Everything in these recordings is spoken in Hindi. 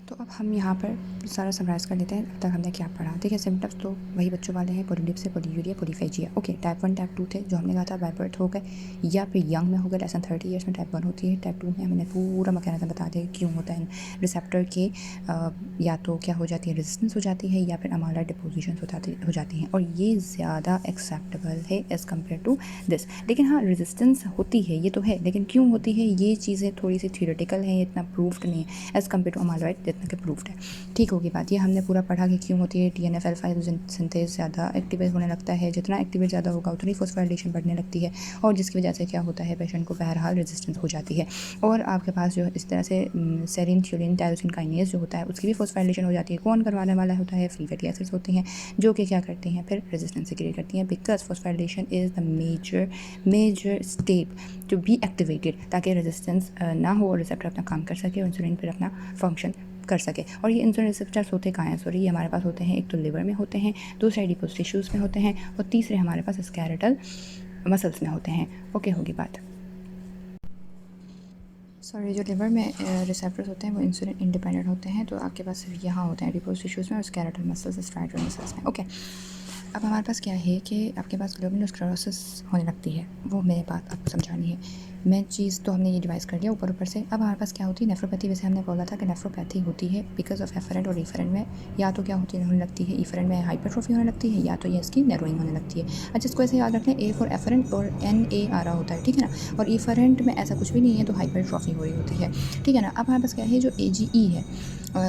तो अब हम यहाँ पर सारा समराइज़ कर लेते हैं अब तक हमने क्या पढ़ा। देखिए सिम्टम्स तो वही बच्चों वाले हैं, पोलीलिप्स है, पोलीयूरिया, पोलीफेजिया। ओके, टाइप 1 टाइप 2 थे जो हमने कहा था बाय बर्थ हो गए या फिर यंग में हो गए, लेसन 30 ईयर्स में टाइप 1 होती है। टाइप 2 में हमने पूरा मैकेनिज्म बता दिया क्यों होता है। रिसेप्टर के या तो क्या हो जाती है, रेजिस्टेंस हो जाती है या फिर अमाइलॉइड डिपोजिशन हो जाती हैं और ये ज़्यादा एक्सेप्टेबल है एज़ कम्पेयर टू दिस। लेकिन हाँ, रेजिस्टेंस होती है ये तो है, लेकिन क्यों होती है ये चीज़ें थोड़ी सी थियोरेटिकल हैं, इतना प्रूव्ड नहीं है एज़ कम्पेयर टू अमाइलॉइड जितना कि प्रूव्ड है। ठीक होगी बात, ये हमने पूरा पढ़ा कि क्यों होती है। TNF अल्फा सिंथेज ज़्यादा एक्टिवेट होने लगता है, जितना एक्टिवेट ज़्यादा होगा उतनी फोस्फोराइलेशन बढ़ने लगती है और जिसकी वजह से क्या होता है, पेशेंट को बहरहाल रेजिस्टेंस हो जाती है। और आपके पास जो इस तरह से सेरिन, थ्योलिन, टायरोसिन काइनेज जो होता है उसकी भी फोस्फोराइलेशन हो जाती है। कौन करवाने वाला होता है, फ्री फैटी एसिड्स होती हैं जो कि क्या करती हैं, फिर रेजिस्टेंस क्रिएट करती हैं। Because phosphorylation is the major step to be activated ताकि रेजिस्टेंस ना हो और रिसेप्टर अपना काम कर सके और इंसुलिन फिर अपना फंक्शन कर सके। और ये इंसुलिन रिसेप्टर्स होते कहाँ हैं, सॉरी, ये हमारे पास होते हैं, एक तो लिवर में होते हैं, दूसरे एडिपोज टिश्यूज़ में होते हैं और तीसरे हमारे पास स्केलेटल मसल्स में होते हैं। ओके होगी बात। सॉरी, जो लिवर में रिसेप्टर्स होते हैं वो इंसुलिन इंडिपेंडेंट होते हैं, तो आपके पास सिर्फ यहाँ होते हैं एडिपोज टिश्यूज़ में और स्केलेटल मसल्स, स्ट्राइडल मसल्स में। ओके, अब हमारे पास क्या है कि आपके पास ग्लोमेरुलोस्क्लेरोसिस होने लगती है, वो मेरे बात आपको समझानी है। मेन चीज़ तो हमने ये डिवाइस कर दिया ऊपर से। अब हमारे पास क्या होती है, नेफ्रोपैथी। वैसे हमने बोला था कि नेफ्रोपैथी होती है बिकॉज ऑफ एफरेंट और ईफरेंट में या तो क्या होने लगती है, ईफरेंट में हाइपरट्रोफी होने लगती है या तो ये इसकी नैरोइंग होने लगती है। अच्छा, इसको ऐसे याद रखना, A फॉर एफरेंट और NA आ रहा होता है, ठीक है ना। और ईफरेंट में ऐसा कुछ भी नहीं है, तो हाइपरट्रोफी हो रही होती है, ठीक है ना। अब हमारे पास क्या है, जो AGE है,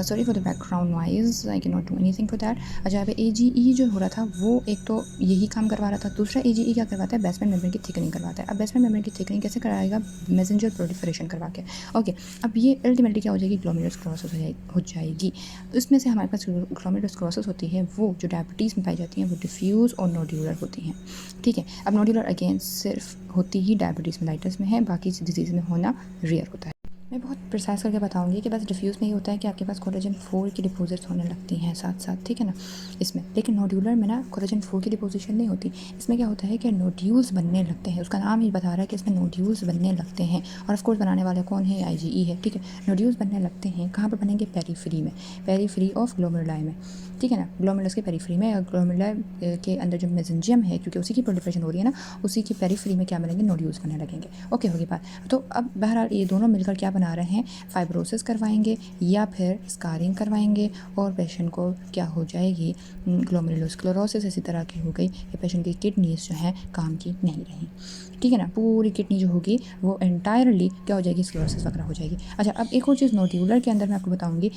sorry for the background noise, I can not do anything for that. अच्छा, अब AGE जो हो रहा था वो एक तो यही काम करवा रहा था, दूसरा AGE क्या करवाता है, बेसमेंट मेम्ब्रेन की थिकनिंग करवाता है। अब बेसमेंट मेम्ब्रेन की थिकनिंग कैसे कराएगा, मैसेंजर प्रोलिफरेशन करवा के। ओके, अब ये अल्टीमेटली क्या हो जाएगी, ग्लोमेरुलोस्क्लेरोसिस हो जाएगी। इसमें से हमारे पास ग्लोमेरुलोस्क्लेरोसिस होती है वो जो डायबिटीज़ में पाई जाती हैं, वो डिफ्यूज़ और नोड्यूलर होती हैं, ठीक है। अब नोड्यूलर अगेन सिर्फ होती ही डायबिटीज़ मेलाइटस में है, बाकी डिजीज़ में होना रेयर होता है। मैं बहुत प्रिसाइज करके बताऊंगी कि बस डिफ्यूज़ में ही होता है कि आपके पास कोलेजन 4 की डिपोजिट्स होने लगती हैं साथ साथ, ठीक है ना इसमें। लेकिन नोड्यूलर में ना कोलेजन 4 की डिपोजिशन नहीं होती, इसमें क्या होता है कि नोड्यूल्स बनने लगते हैं। उसका नाम ही बता रहा है कि इसमें नोड्यूल्स बनने लगते हैं और ऑफ कोर्स बनाने वाले कौन है, IgE है, ठीक है। नोड्यूल्स बनने लगते हैं कहाँ पर बनेंगे, पेरीफ्री में, पेरीफ्री ऑफ ग्लोमेरुलाई में, ठीक है ना। ग्लोमेरुलस के पेरीफ्री में, ग्लोमेरुलाई के अंदर जो मेसेंजियम है क्योंकि उसी की प्रोलिफरेशन हो रही है ना, उसी की पेरीफ्री में क्या बनेंगे, नोड्यूल्स बनने लगेंगे। ओके होगी बात। तो अब बहरहाल ये दोनों मिलकर क्या बना रहे हैं, फाइब्रोसिस करवाएंगे या फिर स्कारिंग करवाएंगे और पेशेंट को क्या हो जाएगी, ग्लोमेरुलोस्क्लेरोसिस इसी तरह की हो गई कि पेशेंट की किडनीज जो हैं काम की नहीं रही, ठीक है ना। पूरी किडनी जो होगी वो एंटायरली क्या हो जाएगी, स्क्लेरोसिस वगैरह हो जाएगी। अच्छा, अब एक और चीज़ नोड्यूलर के अंदर मैं आपको बताऊंगी